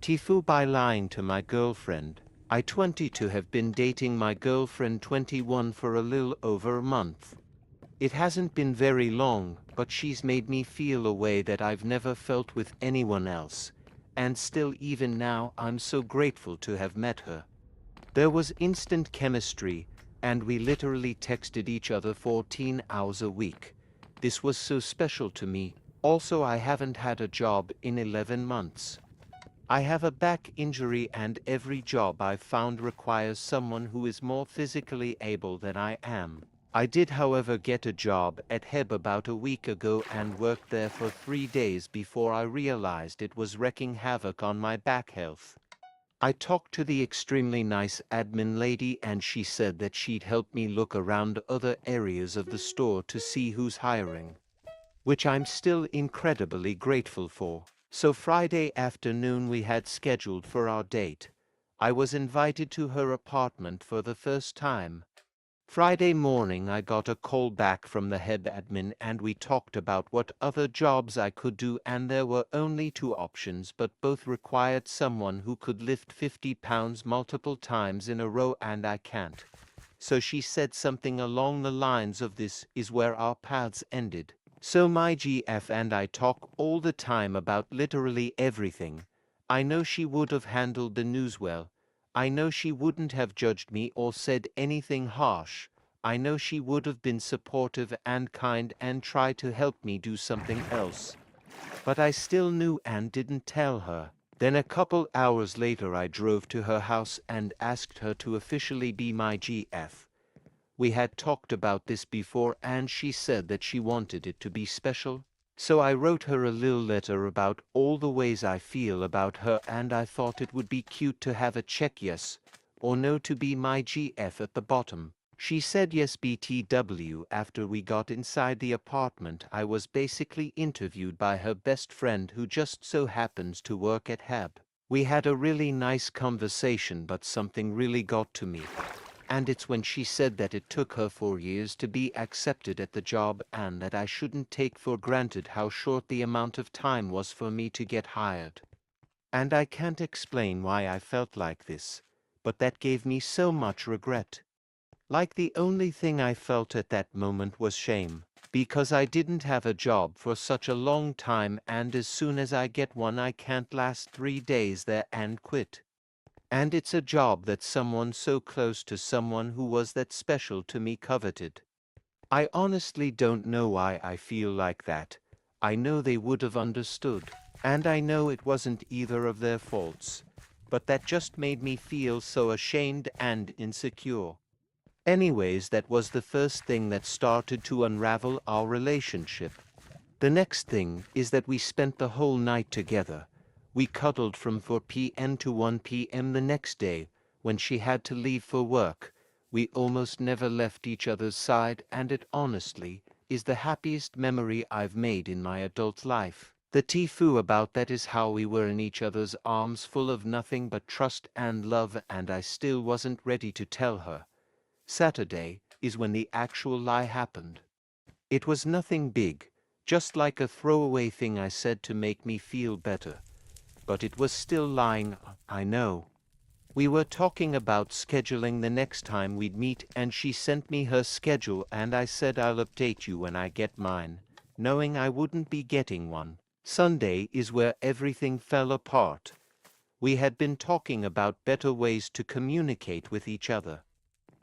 TIFU by lying to my girlfriend. I 22 have been dating my girlfriend 21 for a little over a month. It hasn't been very long, but she's made me feel a way that I've never felt with anyone else. And still even now I'm so grateful to have met her. There was instant chemistry, and we literally texted each other 14 hours a week. This was so special to me. Also, I haven't had a job in 11 months. I have a back injury and every job I've found requires someone who is more physically able than I am. I did, however, get a job at HEB about a week ago and worked there for 3 days before I realized it was wreaking havoc on my back health. I talked to the extremely nice admin lady and she said that she'd help me look around other areas of the store to see who's hiring, which I'm still incredibly grateful for. So Friday afternoon we had scheduled for our date. I was invited to her apartment for the first time. Friday morning I got a call back from the head admin and we talked about what other jobs I could do, and there were only 2 options, but both required someone who could lift 50 pounds multiple times in a row and I can't. So she said something along the lines of, "This is where our paths ended." So my GF and I talk all the time about literally everything. I know she would have handled the news well. I know she wouldn't have judged me or said anything harsh. I know she would have been supportive and kind and tried to help me do something else. But I still knew and didn't tell her. Then a couple hours later I drove to her house and asked her to officially be my GF. We had talked about this before and she said that she wanted it to be special. So I wrote her a little letter about all the ways I feel about her, and I thought it would be cute to have a check yes or no to be my GF at the bottom. She said yes BTW. After we got inside the apartment, I was basically interviewed by her best friend who just so happens to work at HEB. We had a really nice conversation, but something really got to me. And it's when she said that it took her 4 years to be accepted at the job and that I shouldn't take for granted how short the amount of time was for me to get hired. And I can't explain why I felt like this, but that gave me so much regret. Like the only thing I felt at that moment was shame, because I didn't have a job for such a long time, and as soon as I get one I can't last 3 days there and quit. And it's a job that someone so close to someone who was that special to me coveted. I honestly don't know why I feel like that. I know they would have understood. And I know it wasn't either of their faults. But that just made me feel so ashamed and insecure. Anyways, that was the first thing that started to unravel our relationship. The next thing is that we spent the whole night together. We cuddled from 4 p.m. to 1 p.m. the next day, when she had to leave for work. We almost never left each other's side, and it honestly is the happiest memory I've made in my adult life. The TIFU about that is how we were in each other's arms, full of nothing but trust and love, and I still wasn't ready to tell her. Saturday is when the actual lie happened. It was nothing big, just like a throwaway thing I said to make me feel better. But it was still lying, I know. We were talking about scheduling the next time we'd meet, and she sent me her schedule and I said I'll update you when I get mine, knowing I wouldn't be getting one. Sunday is where everything fell apart. We had been talking about better ways to communicate with each other.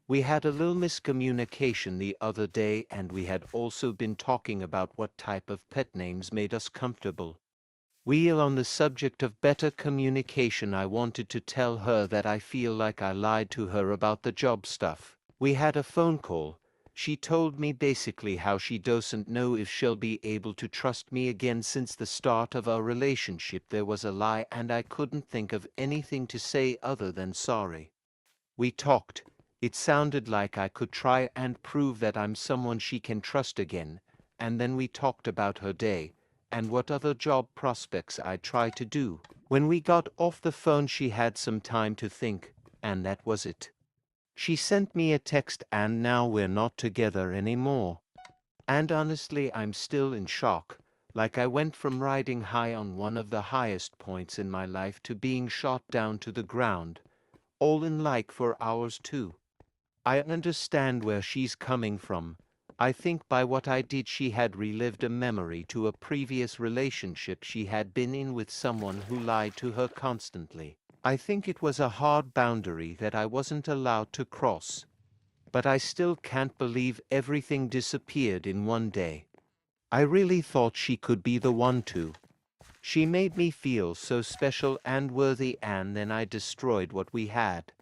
We had a little miscommunication the other day, and we had also been talking about what type of pet names made us comfortable. While on the subject of better communication, I wanted to tell her that I feel like I lied to her about the job stuff. We had a phone call. She told me basically how she doesn't know if she'll be able to trust me again since the start of our relationship there was a lie, and I couldn't think of anything to say other than sorry. We talked. It sounded like I could try and prove that I'm someone she can trust again, and then we talked about her day and what other job prospects I'd try to do. When we got off the phone she had some time to think, and that was it. She sent me a text, and now we're not together anymore. And honestly I'm still in shock, Like I went from riding high on one of the highest points in my life to being shot down to the ground, all in like 4 hours too. I understand where she's coming from. I think by what I did she had relived a memory to a previous relationship she had been in with someone who lied to her constantly. I think it was a hard boundary that I wasn't allowed to cross. But I still can't believe everything disappeared in one day. I really thought she could be the one to. She made me feel so special and worthy, and then I destroyed what we had.